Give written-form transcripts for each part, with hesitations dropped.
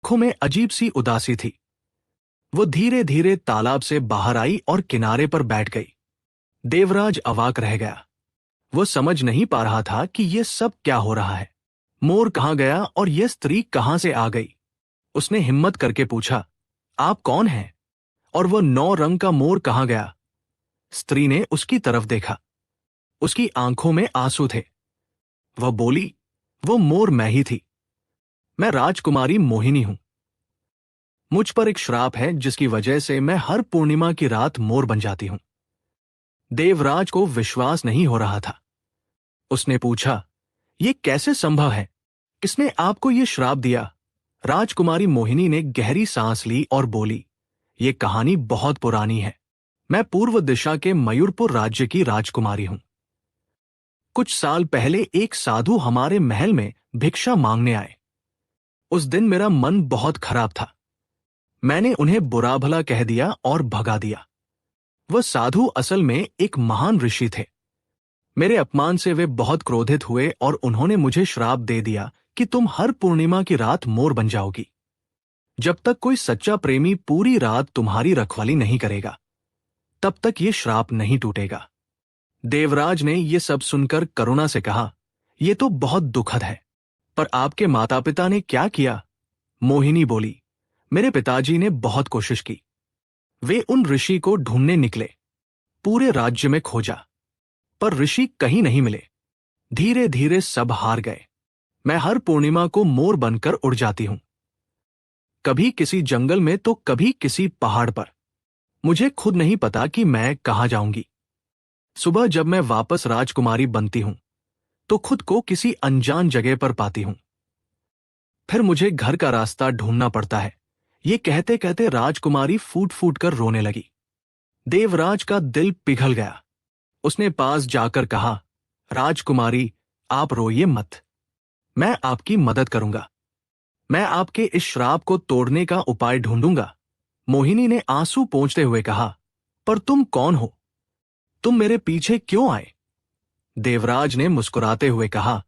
आंखों में अजीब सी उदासी थी। वो धीरे धीरे तालाब से बाहर आई और किनारे पर बैठ गई। देवराज अवाक रह गया। वो समझ नहीं पा रहा था कि ये सब क्या हो रहा है। मोर कहाँ गया और ये स्त्री कहाँ से आ गई? उसने हिम्मत करके पूछा, आप कौन हैं? और वो 9 रंग का मोर कहाँ गया? स्त्री ने उसकी तरफ देखा। उसकी आंखों में आंसू थे। वह बोली, वो मोर मैं ही थी। मैं राजकुमारी मोहिनी हूं। मुझ पर एक श्राप है जिसकी वजह से मैं हर पूर्णिमा की रात मोर बन जाती हूं। देवराज को विश्वास नहीं हो रहा था। उसने पूछा, ये कैसे संभव है? किसने आपको ये श्राप दिया? राजकुमारी मोहिनी ने गहरी सांस ली और बोली, ये कहानी बहुत पुरानी है। मैं पूर्व दिशा के मयूरपुर राज्य की राजकुमारी हूं। कुछ साल पहले एक साधु हमारे महल में भिक्षा मांगने आए। उस दिन मेरा मन बहुत खराब था। मैंने उन्हें बुरा भला कह दिया और भगा दिया। वह साधु असल में एक महान ऋषि थे। मेरे अपमान से वे बहुत क्रोधित हुए और उन्होंने मुझे श्राप दे दिया कि तुम हर पूर्णिमा की रात मोर बन जाओगी। जब तक कोई सच्चा प्रेमी पूरी रात तुम्हारी रखवाली नहीं करेगा, तब तक ये श्राप नहीं टूटेगा। देवराज ने यह सब सुनकर करुणा से कहा, यह तो बहुत दुखद है, पर आपके माता पिता ने क्या किया? मोहिनी बोली, मेरे पिताजी ने बहुत कोशिश की। वे उन ऋषि को ढूंढने निकले। पूरे राज्य में खोजा, पर ऋषि कहीं नहीं मिले। धीरे धीरे सब हार गए। मैं हर पूर्णिमा को मोर बनकर उड़ जाती हूं, कभी किसी जंगल में तो कभी किसी पहाड़ पर। मुझे खुद नहीं पता कि मैं कहां जाऊंगी। सुबह जब मैं वापस राजकुमारी बनती हूं, तो खुद को किसी अनजान जगह पर पाती हूं। फिर मुझे घर का रास्ता ढूंढना पड़ता है। ये कहते कहते राजकुमारी फूट फूट कर रोने लगी। देवराज का दिल पिघल गया। उसने पास जाकर कहा, राजकुमारी, आप रोइए मत। मैं आपकी मदद करूंगा। मैं आपके इस श्राप को तोड़ने का उपाय ढूंढूंगा। मोहिनी ने आंसू पोंछते हुए कहा, पर तुम कौन हो? तुम मेरे पीछे क्यों आए? देवराज ने मुस्कुराते हुए कहा,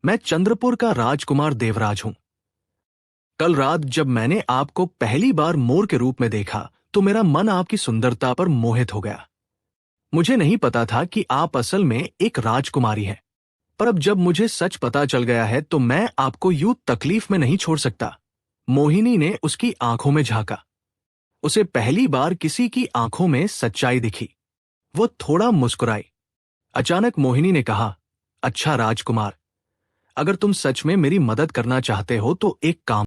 मैं चंद्रपुर का राजकुमार देवराज हूं। कल रात जब मैंने आपको पहली बार मोर के रूप में देखा, तो मेरा मन आपकी सुंदरता पर मोहित हो गया। मुझे नहीं पता था कि आप असल में एक राजकुमारी हैं। पर अब जब मुझे सच पता चल गया है, तो मैं आपको यूं तकलीफ में नहीं छोड़ सकता। मोहिनी ने उसकी आंखों में झांका। उसे पहली बार किसी की आंखों में सच्चाई दिखी। वो थोड़ा मुस्कुराई। अचानक मोहिनी ने कहा, अच्छा राजकुमार, अगर तुम सच में मेरी मदद करना चाहते हो तो एक काम